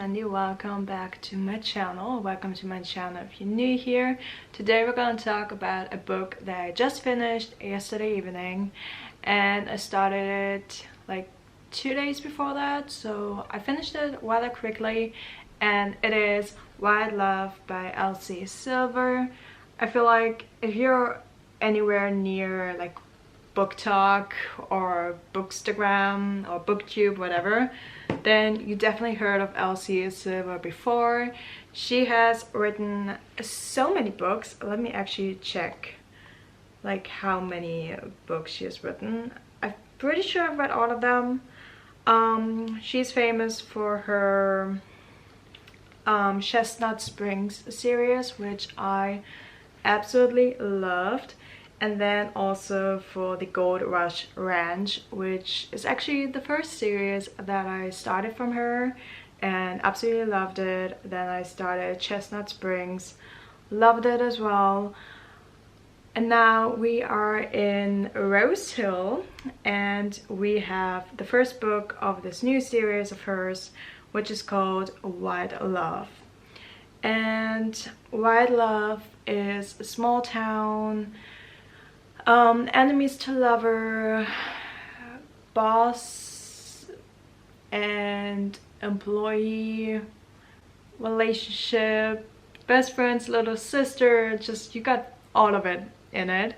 Sandy. Welcome back to my channel. Welcome to my channel if you're new here. Today we're going to talk about a book that I just finished yesterday evening, and I started it like 2 days before that, so I finished it rather quickly, and it is Wild Love by ELSIE Silver. I feel like if you're anywhere near like BookTok or Bookstagram or BookTube, whatever, then you definitely heard of ELSIE Silver before. She has written so many books. Let me actually check like how many books she has written. I'm pretty sure I've read all of them. She's famous for her Chestnut Springs series, which I absolutely loved, and then also for the Gold Rush Ranch, which is actually the first series that I started from her and absolutely loved it. Then I started Chestnut Springs, loved it as well, and now we are in Rose Hill, and we have the first book of this new series of hers, which is called Wild Love. And Wild Love is a small town, enemies to lover, boss and employee relationship, best friend's little sister, just you got all of it in it.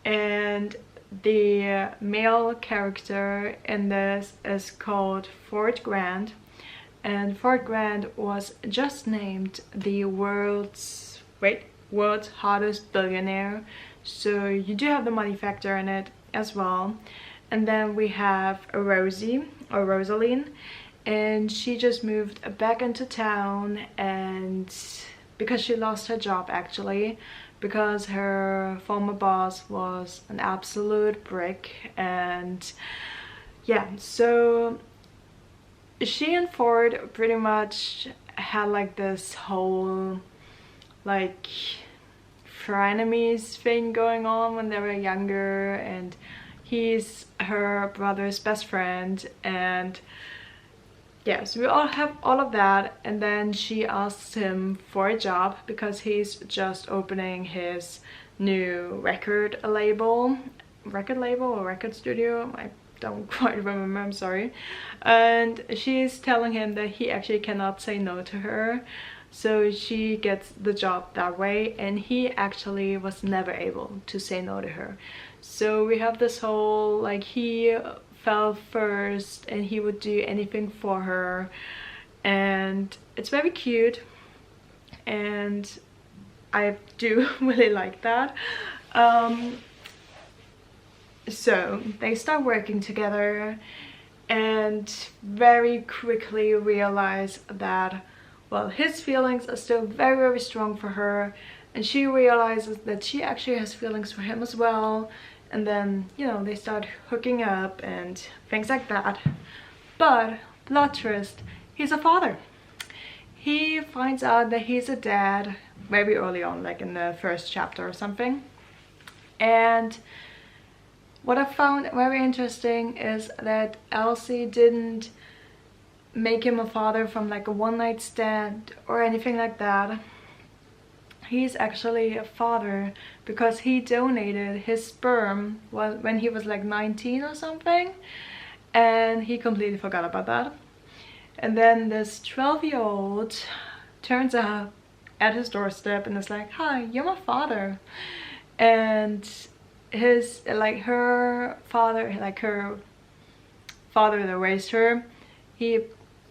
And the male character in this is called Fort Grant, and Fort Grant was just named the world's hottest billionaire, so you do have the money factor in it as well. And then we have Rosie or Rosaline, and she just moved back into town, and because she lost her job actually, because her former boss was an absolute brick. And yeah, so she and Ford pretty much had like this whole like frenemies thing going on when they were younger, and he's her brother's best friend. And yeah, so we all have all of that. And then she asks him for a job because he's just opening his new record label or record studio. I don't quite remember, I'm sorry. And she's telling him that he actually cannot say no to her, so she gets the job that way, and he actually was never able to say no to her. So we have this whole like he fell first and he would do anything for her, and it's very cute, and I do really like that. So they start working together and very quickly realize that, well, his feelings are still very, very strong for her, and she realizes that she actually has feelings for him as well. And then, you know, they start hooking up and things like that. But plot twist, he's a father. He finds out that he's a dad very early on, like in the first chapter or something. And what I found very interesting is that ELSIE didn't make him a father from like a one-night stand or anything like that. He's actually a father because he donated his sperm when he was like 19 or something, and he completely forgot about that. And then this 12-year-old turns up at his doorstep and is like, "Hi, you're my father." And her father that raised her, he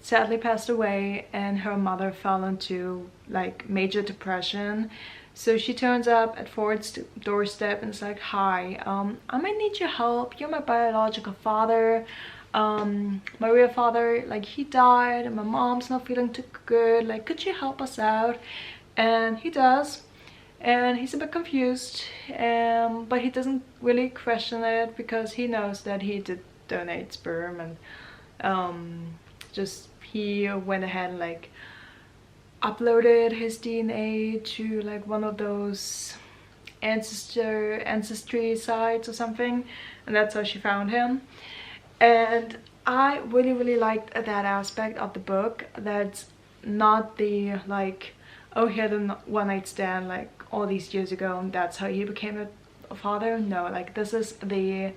sadly passed away, and her mother fell into like major depression. So she turns up at Ford's doorstep and is like, "Hi, I might need your help. You're my biological father. My real father, like, he died, and my mom's not feeling too good. Like, could you help us out?" And he does, and he's a bit confused, but he doesn't really question it because he knows that he did donate sperm, and just he went ahead and like uploaded his DNA to like one of those ancestry sites or something, and that's how she found him. And I really liked that aspect of the book, that not the like, oh, he had a one night stand like all these years ago and that's how he became a father. No, like this is the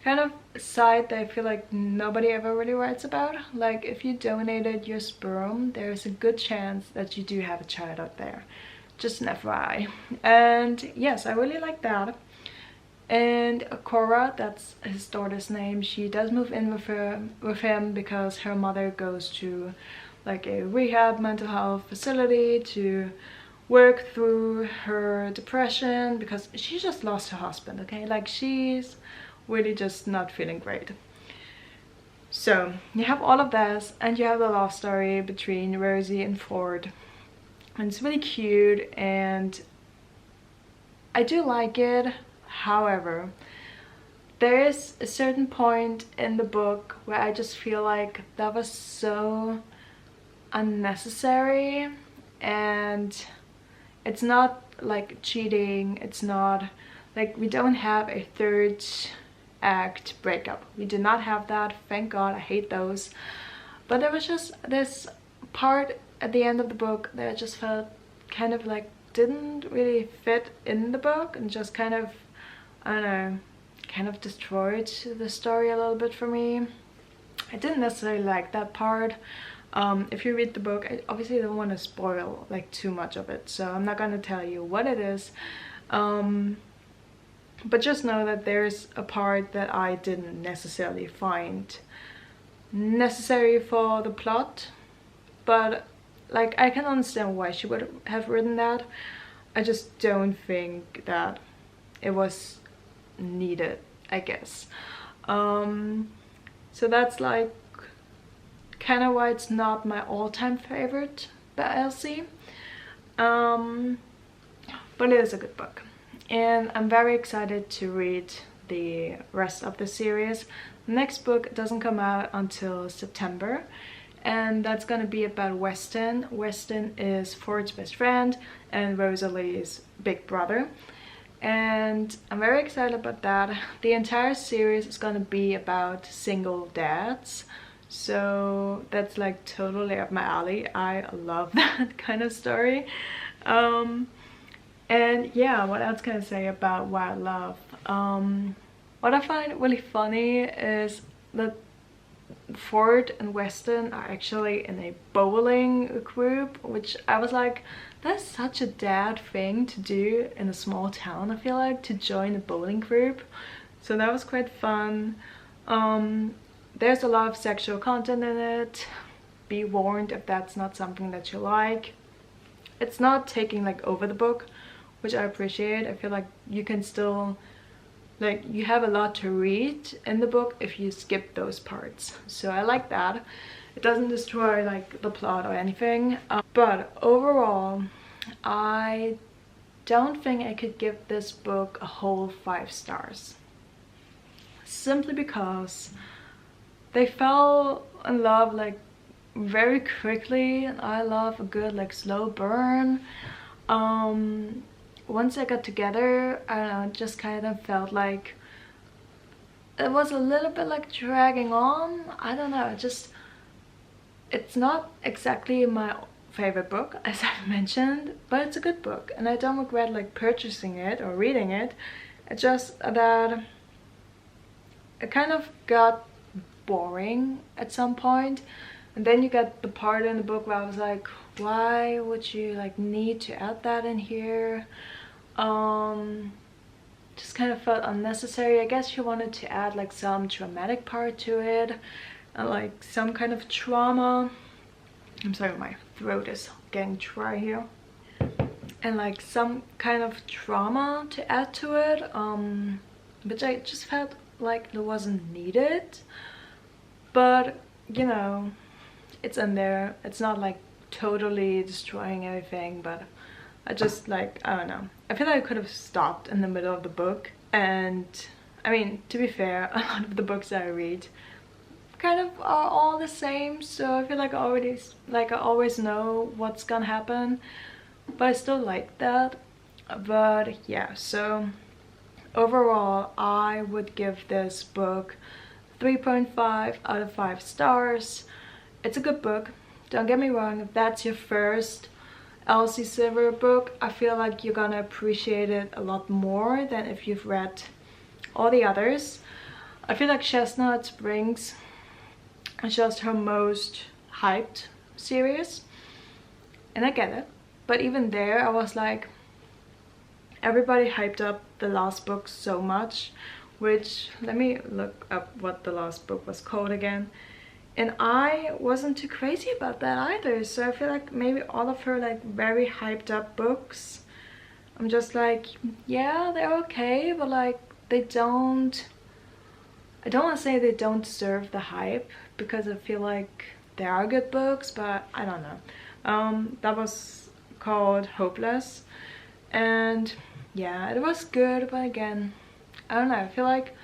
kind of side that I feel like nobody ever really writes about. Like if you donated your sperm, there's a good chance that you do have a child out there. Just an FYI. And yes, I really like that. And Cora, that's his daughter's name, she does move in with him because her mother goes to like a rehab mental health facility to work through her depression because she just lost her husband, okay? Like she's really just not feeling great. So you have all of this, and you have the love story between Rosie and Ford, and it's really cute and I do like it. However, there is a certain point in the book where I just feel like that was so unnecessary, and it's not like cheating, it's not like, we don't have a third act breakup. We did not have that, thank God. I hate those. But there was just this part at the end of the book that I just felt kind of like didn't really fit in the book and just kind of, I don't know, kind of destroyed the story a little bit for me. I didn't necessarily like that part. If you read the book, I obviously don't want to spoil like too much of it, so I'm not gonna tell you what it is. But just know that there's a part that I didn't necessarily find necessary for the plot, but like I can understand why she would have written that. I just don't think that it was needed, I guess. So that's like kind of why it's not my all-time favorite by Elsie. But it is a good book. And I'm very excited to read the rest of the series. The next book doesn't come out until September, and that's gonna be about Weston. Weston is Ford's best friend and Rosalie's big brother. And I'm very excited about that. The entire series is gonna be about single dads. So that's like totally up my alley. I love that kind of story. And yeah, what else can I say about Wild Love? What I find really funny is that Ford and Weston are actually in a bowling group, which I was like, that's such a dad thing to do in a small town, I feel like, to join a bowling group. So that was quite fun. There's a lot of sexual content in it. Be warned if that's not something that you like. It's not taking like over the book, which I appreciate. I feel like you can still, like, you have a lot to read in the book if you skip those parts. So I like that. It doesn't destroy like the plot or anything. But overall, I don't think I could give this book a whole 5 stars. Simply because they fell in love like very quickly, and I love a good like slow burn. Once they got together, I don't know, it just kind of felt like it was a little bit like dragging on. I don't know, it's not exactly my favorite book, as I've mentioned, but it's a good book and I don't regret like purchasing it or reading it. It's just that it kind of got boring at some point, and then you got the part in the book where I was like, why would you like need to add that in here? Just kind of felt unnecessary. I guess she wanted to add like some dramatic part to it and like some kind of trauma. I'm sorry, my throat is getting dry here. And like some kind of trauma to add to it, which I just felt like it wasn't needed. But you know, it's in there. It's not like totally destroying everything, but I just like, I don't know, I feel like I could have stopped in the middle of the book. And I mean, to be fair, a lot of the books that I read kind of are all the same, so I feel like I always know what's gonna happen, but I still like that. But yeah, so overall I would give this book 3.5 out of 5 stars. It's a good book, Don't get me wrong, if that's your first ELSIE Silver book, I feel like you're gonna appreciate it a lot more than if you've read all the others. I feel like Chestnut Springs is just her most hyped series, and I get it. But even there, I was like, everybody hyped up the last book so much, which, let me look up what the last book was called again. And I wasn't too crazy about that either. So I feel like maybe all of her like very hyped up books, I'm just like, yeah, they're okay, but like they don't, I don't want to say they don't deserve the hype, because I feel like they are good books, but I don't know. That was called Hopeless, and yeah, it was good, but again, I don't know, I feel like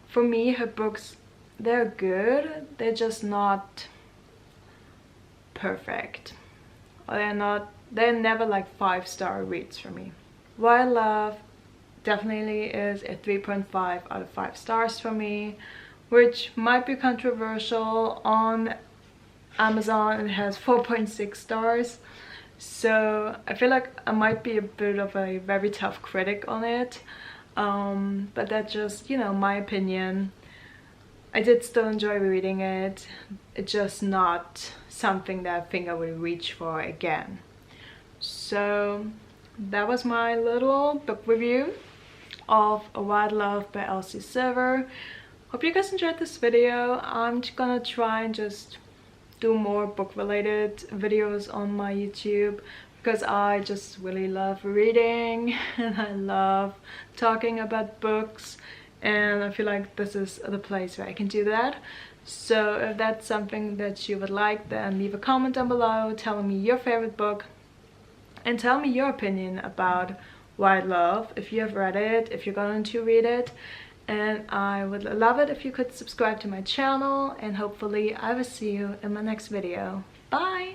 for me her books, they're good, they're just not perfect, or they're never like 5-star reads for me. Wild Love definitely is a 3.5 out of 5 stars for me, which might be controversial. On Amazon it has 4.6 stars, so I feel like I might be a bit of a very tough critic on it, but that's just, you know, my opinion. I did still enjoy reading it. It's just not something that I think I would reach for again. So that was my little book review of A Wild Love by ELSIE Silver. Hope you guys enjoyed this video. I'm just gonna try and just do more book related videos on my YouTube, because I just really love reading and I love talking about books, and I feel like this is the place where I can do that. So if that's something that you would like, then leave a comment down below telling me your favorite book, and tell me your opinion about Wild Love, if you have read it, if you're going to read it. And I would love it if you could subscribe to my channel, and hopefully I will see you in my next video. Bye!